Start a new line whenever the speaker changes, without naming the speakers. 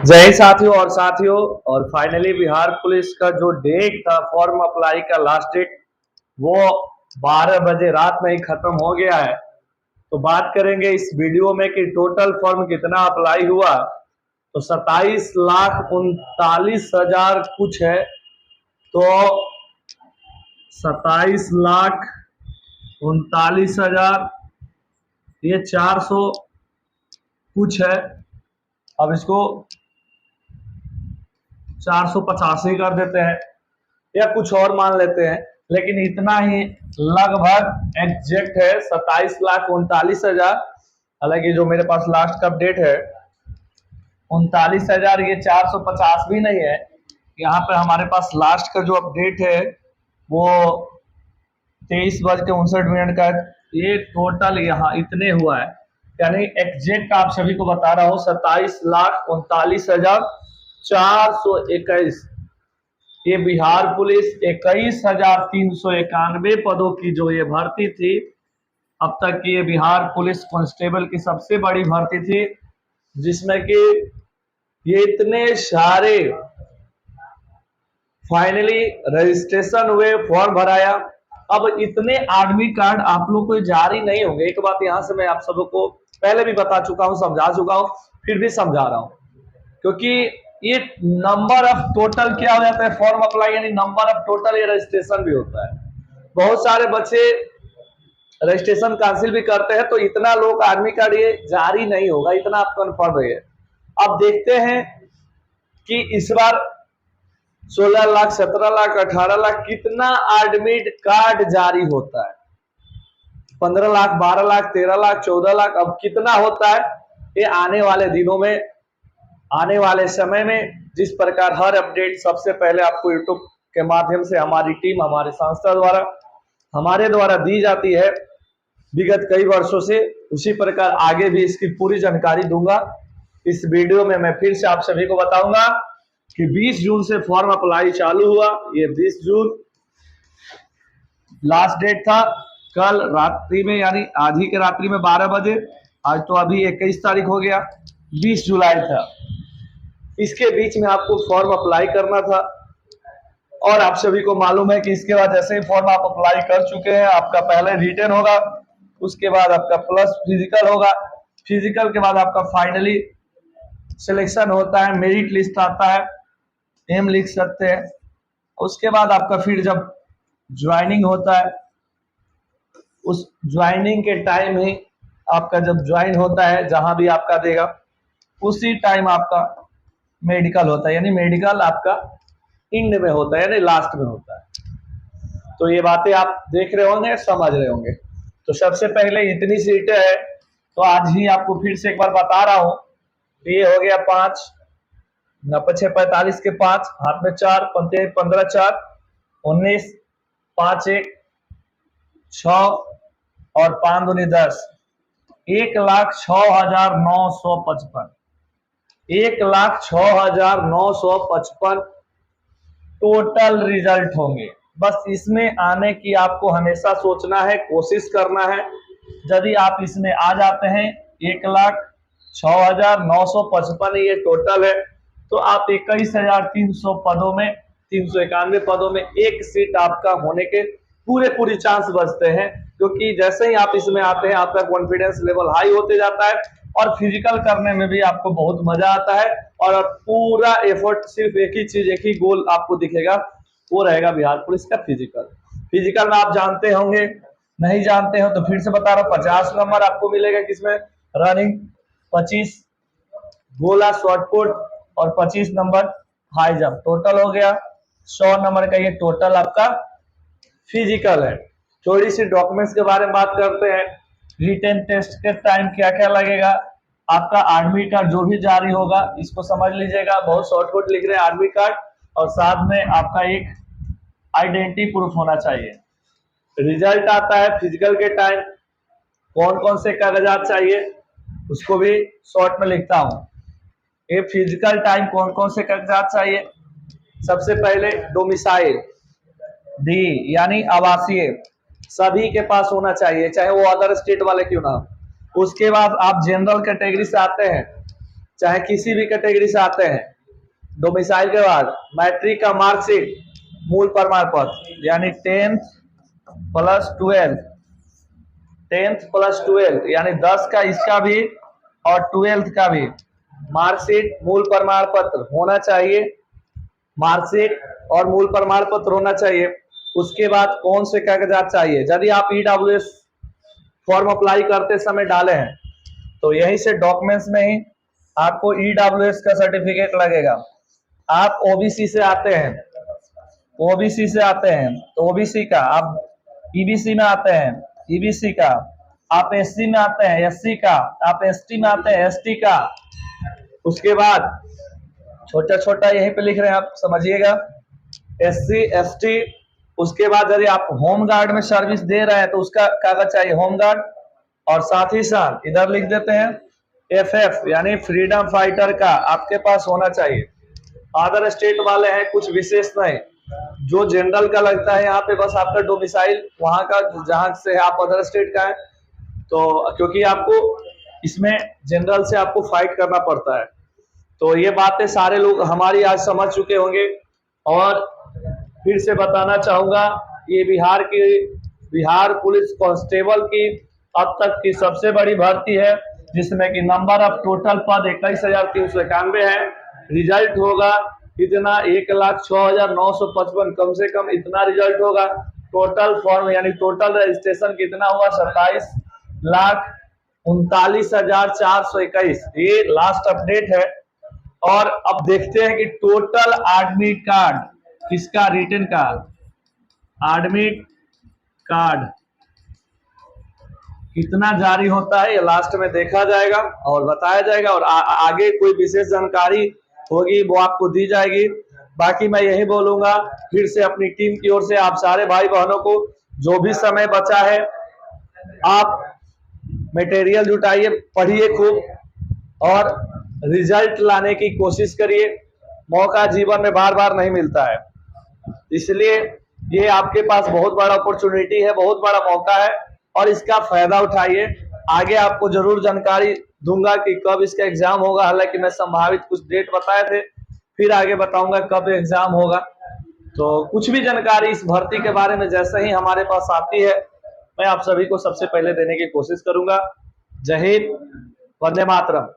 जय हिंद साथियों और फाइनली बिहार पुलिस का जो डेट था फॉर्म अप्लाई का लास्ट डेट वो 12 बजे रात में ही खत्म हो गया है। तो बात करेंगे इस वीडियो में कि टोटल फॉर्म कितना अप्लाई हुआ। तो 27,39,39,000 कुछ है। तो 27,39,39,000 ये 400 कुछ है। अब इसको 485 कर देते हैं या कुछ और मान लेते हैं, लेकिन इतना ही लगभग एग्जैक्ट है 27,39,39,000। हालांकि जो मेरे पास लास्ट का अपडेट है 39,000, ये 450 भी नहीं है। यहाँ पे हमारे पास लास्ट का जो अपडेट है वो 23:59 का है। ये टोटल यहाँ इतने हुआ है, यानी एग्जैक्ट आप सभी को बता रहा हूँ 27,39,421। ये बिहार पुलिस 21,391 पदों की जो ये भर्ती थी, अब तक की ये बिहार पुलिस कांस्टेबल की सबसे बड़ी भर्ती थी, जिसमें कि ये इतने सारे फाइनली रजिस्ट्रेशन हुए, फॉर्म भराया। अब इतने आर्मी कार्ड आप लोग को जारी नहीं होंगे। एक बात यहां से मैं आप सबको पहले भी बता चुका हूं, समझा चुका हूं, फिर भी समझा रहा हूं, क्योंकि ये नंबर ऑफ टोटल क्या हो जाता है फॉर्म अप्लाई, यानी नंबर ऑफ टोटल ये रजिस्ट्रेशन भी होता है। बहुत सारे बच्चे रजिस्ट्रेशन कैंसिल भी करते हैं, तो इतना लोग आर्मी कार्ड ये जारी नहीं होगा, इतना आप कंफर्म रहिए। अब देखते हैं कि इस बार 16 लाख, 17 लाख, 18 लाख कितना एडमिट कार्ड जारी होता है। 15 लाख, 12 लाख, 13 लाख, 14 लाख, अब कितना होता है ये आने वाले दिनों में, आने वाले समय में जिस प्रकार हर अपडेट सबसे पहले आपको यूट्यूब के माध्यम से हमारी टीम, हमारे संस्था द्वारा, हमारे द्वारा दी जाती है विगत कई वर्षों से, उसी प्रकार आगे भी इसकी पूरी जानकारी दूंगा। इस वीडियो में मैं फिर से आप सभी को बताऊंगा कि 20 जून से फॉर्म अप्लाई चालू हुआ। ये 20 जून लास्ट डेट था। कल रात्रि में, यानी आधी के रात्रि में 12 बजे, आज तो अभी 21 तारीख हो गया, 20 जुलाई था। इसके बीच में आपको फॉर्म अप्लाई करना था, और आप सभी को मालूम है कि इसके बाद जैसे ही फॉर्म आप अप्लाई कर चुके हैं, आपका पहले रिटन होगा, उसके बाद आपका प्लस फिजिकल होगा, फिजिकल के बाद आपका फाइनली सिलेक्शन होता है, मेरिट लिस्ट आता है, एम लिख सकते हैं। उसके बाद आपका फिर जब ज्वाइनिंग होता है, उस ज्वाइनिंग के टाइम ही आपका जब ज्वाइन होता है, जहां भी आपका देगा उसी टाइम आपका मेडिकल होता है, यानी मेडिकल आपका इंड में होता है, यानी लास्ट में होता है। तो ये बातें आप देख रहे होंगे, समझ रहे होंगे। तो सबसे पहले इतनी सीटें है, तो आज ही आपको फिर से एक बार बता रहा हूं। ये हो गया 5, 9×6=45 के 5, हाथ में 4, 15 4, 19, 5 1 6 और 5 दूनी 10, 1,06,955, 1,06,955 टोटल रिजल्ट होंगे। बस इसमें आने की आपको हमेशा सोचना है, कोशिश करना है। यदि आप इसमें आ जाते हैं, 1,06,955 ये टोटल है, तो आप 21,300 पदों में, 391 पदों में एक सीट आपका होने के पूरे चांस बचते हैं। क्योंकि जैसे ही आप इसमें आते हैं, आपका कॉन्फिडेंस लेवल हाई होते जाता है, और फिजिकल करने में भी आपको बहुत मजा आता है, और पूरा एफर्ट सिर्फ एक ही चीज, एक ही गोल आपको दिखेगा, वो रहेगा बिहार पुलिस का फिजिकल। फिजिकल में आप जानते होंगे, नहीं जानते हो तो फिर से बता रहा हूँ, 50 नंबर आपको मिलेगा, किसमें रनिंग, 25 गोला शॉर्टपुट और 25 नंबर हाई जंप, टोटल हो गया 100 नंबर का। ये टोटल आपका फिजिकल है। थोड़ी सी डॉक्यूमेंट्स के बारे में बात करते हैं। रिटन टेस्ट के टाइम क्या क्या लगेगा, आपका आर्मी कार्ड जो भी जारी होगा, इसको समझ लीजिएगा, बहुत शॉर्टकट लिख रहे हैं आर्मी कार्ड, और साथ में आपका एक आइडेंटिटी प्रूफ होना चाहिए। रिजल्ट आता है फिजिकल के टाइम, कौन कौन से कागजात चाहिए उसको भी शॉर्ट में लिखता हूं। ये फिजिकल टाइम कौन कौन से कागजात चाहिए, सबसे पहले डोमिसाइल, डी यानी आवासीय, सभी के पास होना चाहिए, चाहे वो अदर स्टेट वाले क्यों ना। उसके बाद आप जनरल कैटेगरी से आते हैं, चाहे किसी भी कैटेगरी से आते हैं, डोमिसाइल के बाद मैट्रिक का मार्कशीट, मूल प्रमाण पत्र यानी 10th प्लस 12 यानी 10 का इसका भी और 12th का भी मार्कशीट, मूल प्रमाण पत्र होना चाहिए। मार्कशीट और मूल प्रमाण पत्र होना चाहिए। उसके बाद कौन से कागजात चाहिए? यदि आप ईडब्ल्यूएस फॉर्म अप्लाई करते समय डाले हैं तो यहीं से डॉक्यूमेंट्स में ही आपको ईडब्ल्यूएस का सर्टिफिकेट लगेगा। आप ओबीसी से आते हैं, तो ओबीसी का, आप ईबीसी में आते हैं, ईबीसी का, आप एससी में आते हैं, एससी का, आप एसटी में आते हैं, एसटी का। उसके बाद छोटा छोटा यहीं पे लिख रहे हैं, आप समझिएगा, एससी एसटी। उसके बाद यदि आप होम गार्ड में सर्विस दे रहे हैं तो उसका कागज चाहिए, होम गार्ड। और साथ ही साथ इधर लिख देते हैं एफएफ यानी फ्रीडम फाइटर का आपके पास होना चाहिए। अदर स्टेट वाले हैं कुछ विशेष नहीं, जो जनरल का लगता है यहाँ पे बस आपका डोमिसाइल वहां का जहां से आप अदर स्टेट का है, तो क्योंकि आपको इसमें जनरल से आपको फाइट करना पड़ता है। तो ये बातें सारे लोग हमारी आज समझ चुके होंगे। और फिर से बताना चाहूंगा, ये बिहार पुलिस कांस्टेबल की अब तक की सबसे बड़ी भर्ती है, जिसमें कि नंबर ऑफ टोटल पद 21,391 है। रिजल्ट होगा कितना? 1,06,955, कम से कम इतना रिजल्ट होगा। टोटल फॉर्म यानी टोटल रजिस्ट्रेशन कितना हुआ? 27,39,421। ये लास्ट अपडेट है। और अब देखते हैं कि टोटल एडमिट कार्ड किसका, रिटन का एडमिट कार्ड कितना जारी होता है, ये लास्ट में देखा जाएगा और बताया जाएगा। और आगे कोई विशेष जानकारी होगी वो आपको दी जाएगी। बाकी मैं यही बोलूंगा, फिर से अपनी टीम की ओर से आप सारे भाई बहनों को, जो भी समय बचा है आप मटेरियल जुटाइए, पढ़िए खूब और रिजल्ट लाने की कोशिश करिए। मौका जीवन में बार बार नहीं मिलता है, इसलिए ये आपके पास बहुत बड़ा अपॉर्चुनिटी है, बहुत बड़ा मौका है और इसका फायदा उठाइए। आगे आपको जरूर जानकारी दूंगा कि कब इसका एग्जाम होगा। हालांकि मैं संभावित कुछ डेट बताए थे, फिर आगे बताऊंगा कब एग्जाम होगा। तो कुछ भी जानकारी इस भर्ती के बारे में जैसे ही हमारे पास आती है, मैं आप सभी को सबसे पहले देने की कोशिश करूंगा। जय हिंद, वंदे मातरम।